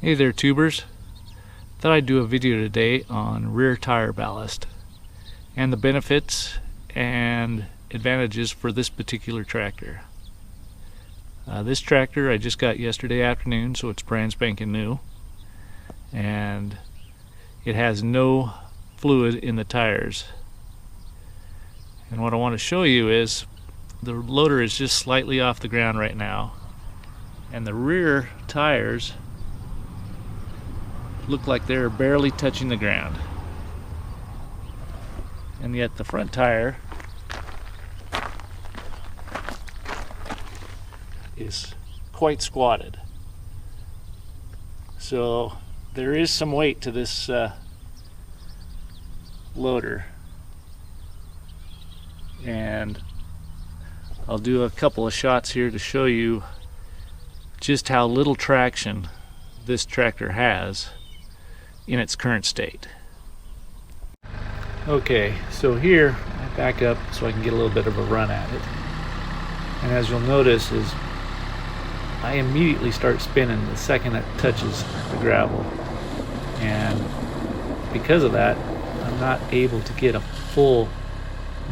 Hey there, tubers. Thought I'd do a video today on rear tire ballast and the benefits and advantages for this particular tractor. This tractor I just got yesterday afternoon, so it's brand spanking new, and it has no fluid in the tires. And what I want to show you is the loader is just slightly off the ground right now, and the rear tires look like they're barely touching the ground, and yet the front tire is quite squatted. So there is some weight to this loader, and I'll do a couple of shots here to show you just how little traction this tractor has in its current state. Okay, so here I back up so I can get a little bit of a run at it, and as you'll notice is I immediately start spinning the second it touches the gravel, and because of that I'm not able to get a full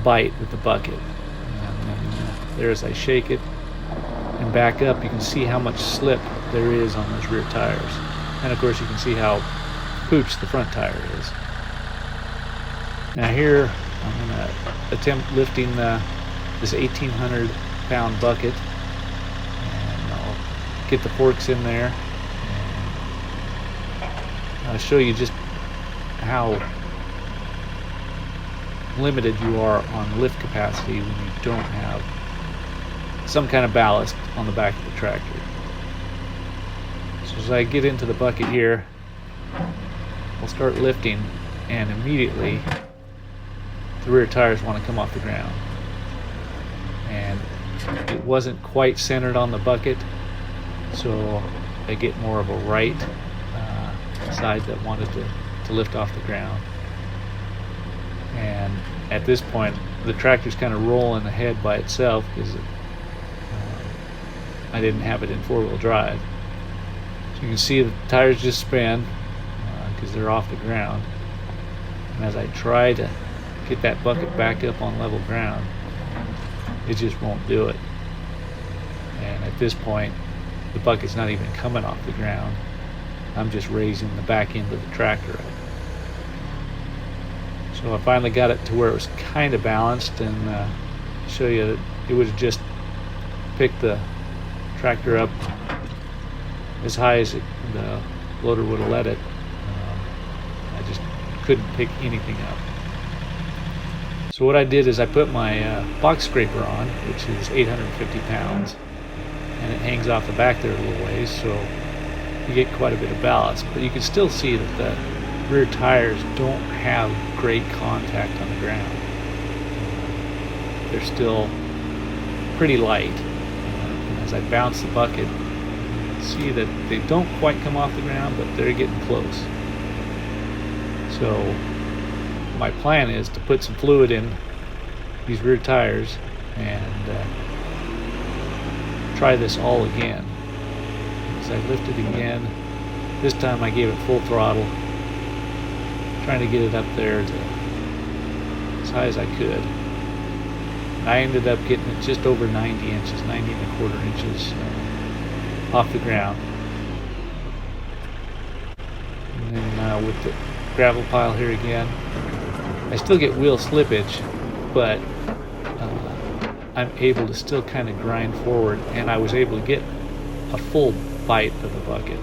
bite with the bucket. And then there, as I shake it and back up, you can see how much slip there is on those rear tires, and of course you can see how pooch the front tire is. Now here I'm going to attempt lifting this 1,800 pound bucket, and I'll get the forks in there and I'll show you just how limited you are on lift capacity when you don't have some kind of ballast on the back of the tractor. So as I get into the bucket here, I'll start lifting, and immediately the rear tires want to come off the ground, and it wasn't quite centered on the bucket, so I get more of a right side that wanted to lift off the ground. And at this point the tractor's kind of rolling ahead by itself because I didn't have it in four-wheel drive. So you can see the tires just spin because they're off the ground, and as I try to get that bucket back up on level ground, it just won't do it. And at this point the bucket's not even coming off the ground. I'm just raising the back end of the tractor up. So I finally got it to where it was kind of balanced, and show you that it would have just picked the tractor up as high as the loader would have let it. I just couldn't pick anything up. So what I did is I put my box scraper on, which is 850 pounds, and it hangs off the back there a little ways, so you get quite a bit of ballast. But you can still see that the rear tires don't have great contact on the ground. They're still pretty light. And as I bounce the bucket, see that they don't quite come off the ground, but they're getting close. So my plan is to put some fluid in these rear tires and try this all again. As I lift it again, this time I gave it full throttle, trying to get it up there to as high as I could. And I ended up getting it just over 90 inches, 90 1/4 inches off the ground. And then with the gravel pile here again, I still get wheel slippage, but I'm able to still kind of grind forward, and I was able to get a full bite of the bucket.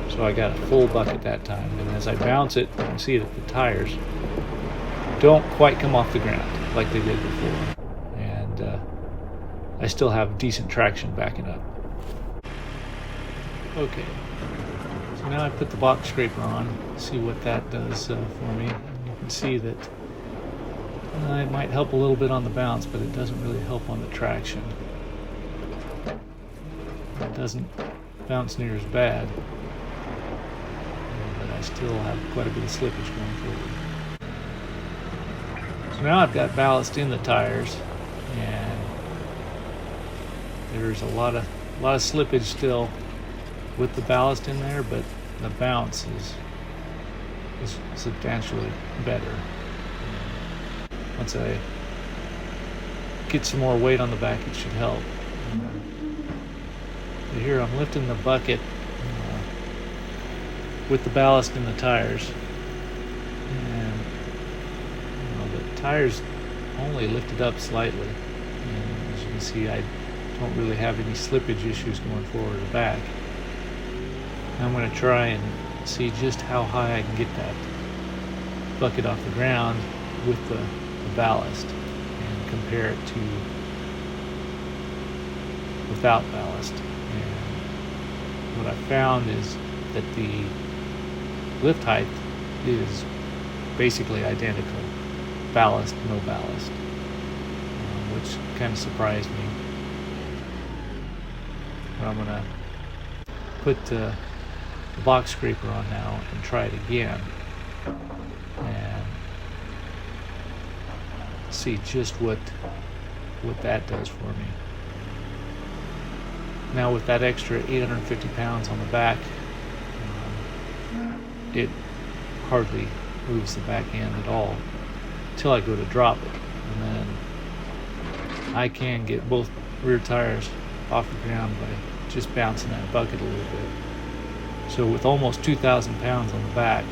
So I got a full bucket that time, and as I bounce it, you can see that the tires don't quite come off the ground like they did before, and I still have decent traction backing up. Okay, so now I put the box scraper on, see what that does for me. You can see that it might help a little bit on the bounce, but it doesn't really help on the traction. It doesn't bounce near as bad, but I still have quite a bit of slippage going forward. So now I've got ballast in the tires, and there's a lot of slippage still with the ballast in there, but the bounce is substantially better. Once I get some more weight on the back, it should help. So here I'm lifting the bucket with the ballast in the tires, and the tires only lifted up slightly, and as you can see, I don't really have any slippage issues going forward or back. I'm going to try and see just how high I can get that bucket off the ground with the ballast and compare it to without ballast. And what I found is that the lift height is basically identical, ballast, no ballast, which kind of surprised me. But I'm going to put the box scraper on now and try it again and see just what that does for me. Now with that extra 850 pounds on the back, it hardly moves the back end at all until I go to drop it, and then I can get both rear tires off the ground by just bouncing that bucket a little bit. So with almost 2,000 pounds on the back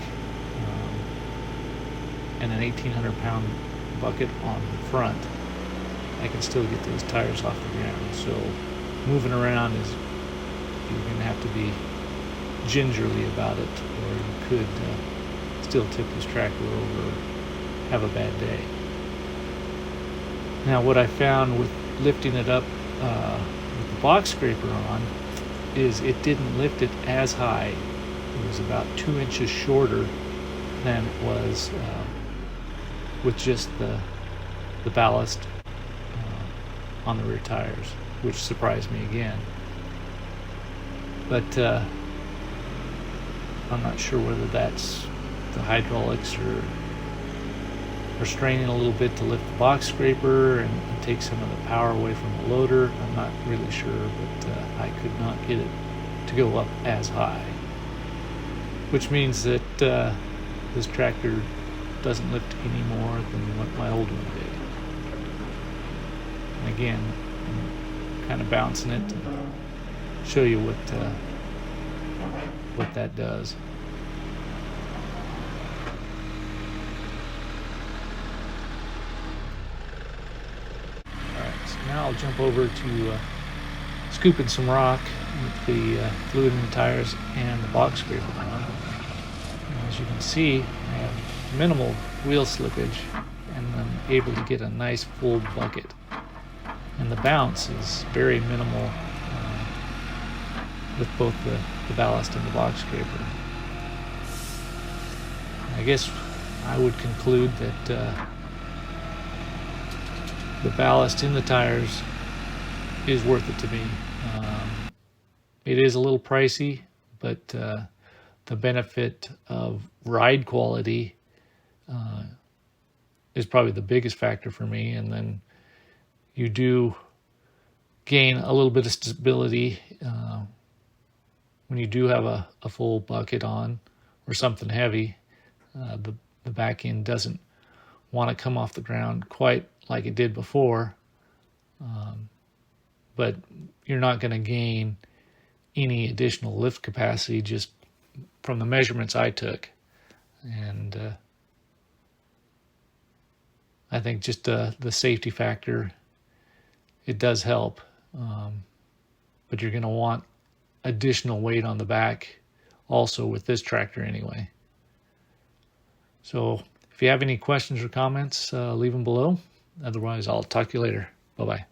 and an 1,800 pound bucket on the front, I can still get those tires off the ground. So moving around is, you're going to have to be gingerly about it, or you could still tip this tractor over or have a bad day. Now what I found with lifting it up with the box scraper on is it didn't lift it as high. It was about 2 inches shorter than it was with just the ballast on the rear tires, which surprised me again. But I'm not sure whether that's the hydraulics or straining a little bit to lift the box scraper and take some of the power away from the loader. I'm not really sure, but I could not get it to go up as high, which means that this tractor doesn't lift any more than what my old one did. And again, I'm kind of bouncing it to show you what that does. Alright, so now I'll jump over to scooping some rock with the fluid in the tires and the box scraper on. And as you can see, I have minimal wheel slippage and I'm able to get a nice full bucket. And the bounce is very minimal with both the ballast and the box scraper. I guess I would conclude that the ballast in the tires is worth it to me. It is a little pricey, but the benefit of ride quality is probably the biggest factor for me. And then you do gain a little bit of stability when you do have a full bucket on or something heavy. The back end doesn't want to come off the ground quite like it did before, but you're not going to gain any additional lift capacity just from the measurements I took. And I think just the safety factor, it does help, but you're going to want additional weight on the back also with this tractor anyway. So if you have any questions or comments, leave them below. Otherwise, I'll talk to you later. Bye-bye.